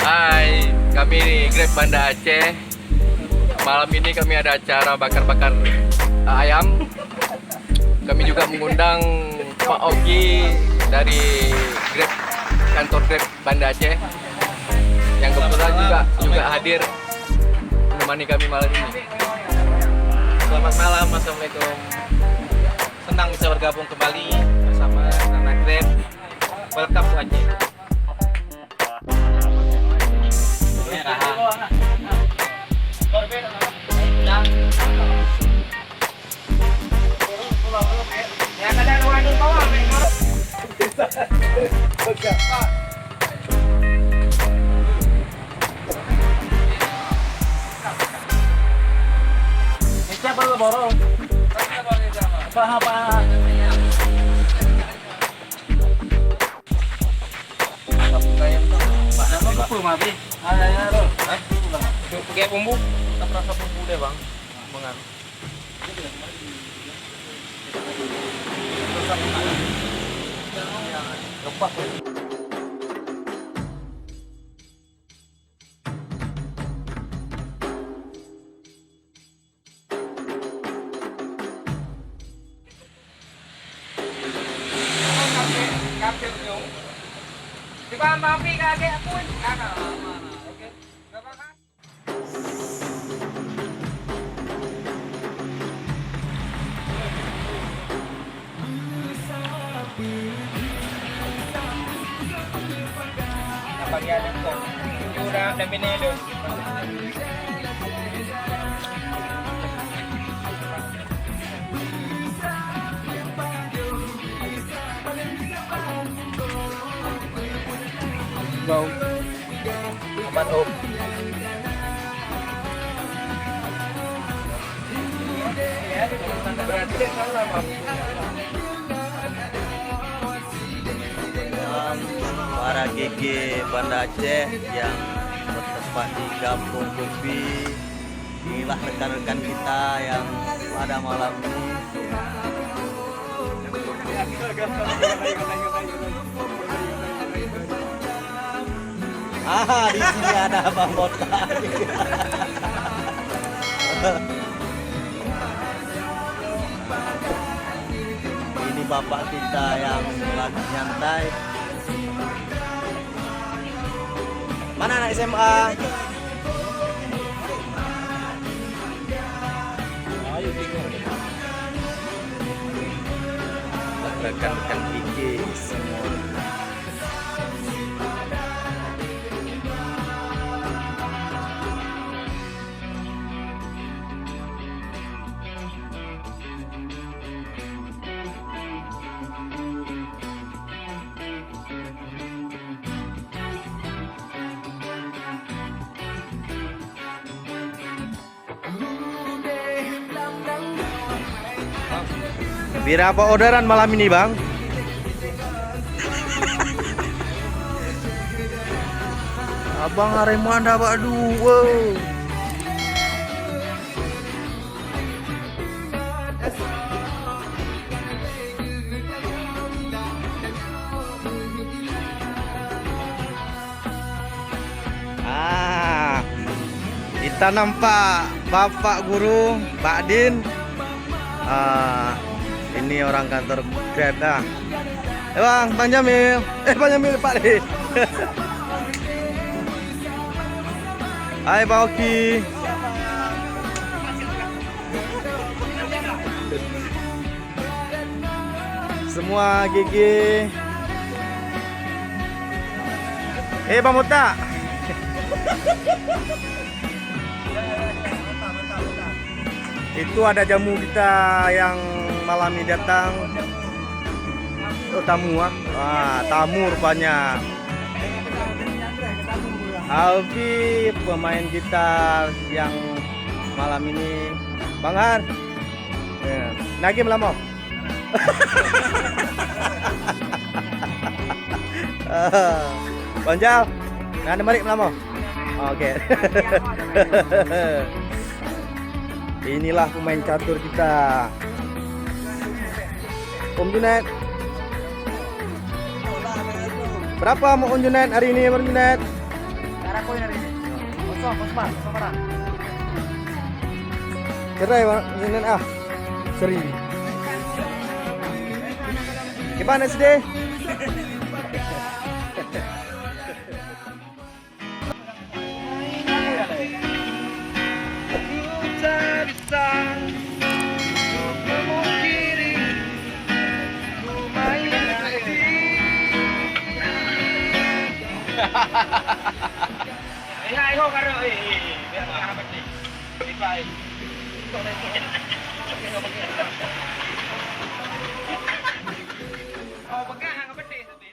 Hai, kami Grab Banda Aceh. Malam ini kami ada acara bakar-bakar ayam. Kami juga mengundang Pak Ogi dari Grab, kantor Grab Banda Aceh, yang kebetulan juga hadir menemani kami malam ini. Selamat malam, assalamualaikum. Senang bisa bergabung kembali bersama anak Grab. Welcome to Aceh. Siapa lo borong? Apa? Pakai bumbu, tak rasa bumbu deh bang, mengan. Lepas. Di ba mapi kage aku kana. Oke. Bagian itu. Udah demi itu. Bau aman om. Berarti salah bang. Para GG Banda Aceh yang bertempat di Kampung Kopi, inilah rekan-rekan kita yang pada malam ini di sini ada Bang Botak. Ini bapak kita yang lagi nyantai. Mana anak SMA? Ayo bingung. Rekan-rekan Kiki semua. Berapa orderan malam ini bang? Abang Aremanda dapat dua. Kita nampak Bapak Guru, Pak Din. Ini orang kantor Grab dah. Bang Jamil. Bang Jamil Pak D. Hai Pak Oki. Semua GG. Bang Mota. Itu ada jamu kita yang malam ini datang. Tamu tamu rupanya. Alfi pemain gitar yang malam ini. Bang Har. Nagi melamo. Banjal. Nah, ada marik melamo. Oke. Inilah pemain catur kita. Om Junet. Berapa mau Junet hari ini, Bang Junet? Cara koin hari ini. Kosong, kosong barang. Cerai Bang Junet ah. Seri. Gimana sih deh? Ikaw karo biar makarapat ni. Bye. Oh, pegang ang kapatid sabi.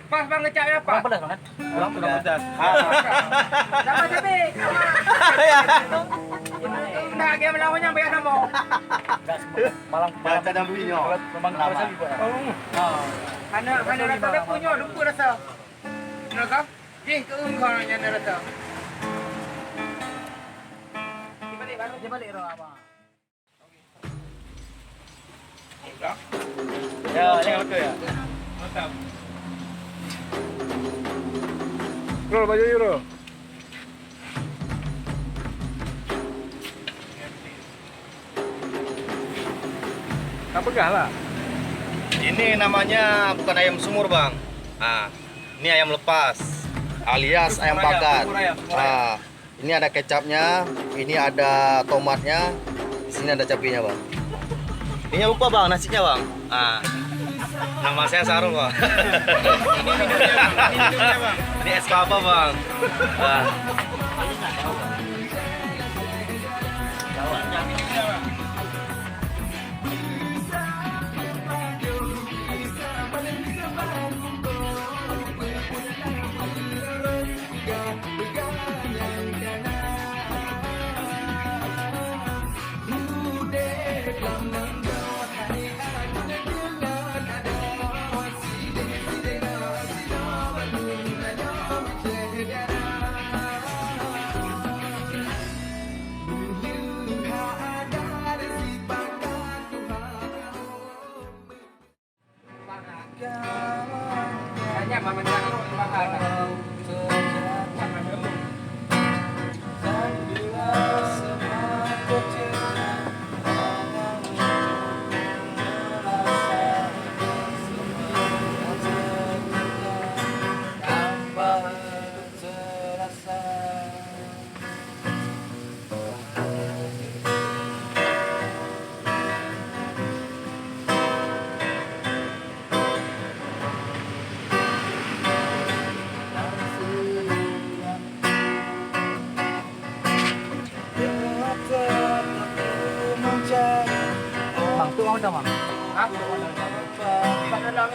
Pas bang ngecapnya apa? Kurang pedas banget. Kurang pedas. Sama sabi. Nah, dia melawannya bayar nama. Malang ada pinyo. Memang rasa ibu. Oh. Karena rasa dia punya, lupa rasa. Nakam? Jih, keung kau nya rasa. Dia balik roh apa? Ya, jangan lupa ya. Mantap. Bro, baju ni bro. Tak pegang lah. Ini namanya bukan ayam sumur bang. Ah, ini ayam lepas, alias ayam bakar. Ah, ini ada kecapnya, ini ada tomatnya, di sini ada cabenya bang. Ini lupa bang, nasinya bang. Ah, nama saya Sarul bang. Ini minumnya bang. Ini es kelapa bang. Ah. Tanya mama jangan makan. Bang, tu orang dah bang. Ha? Pada dalam.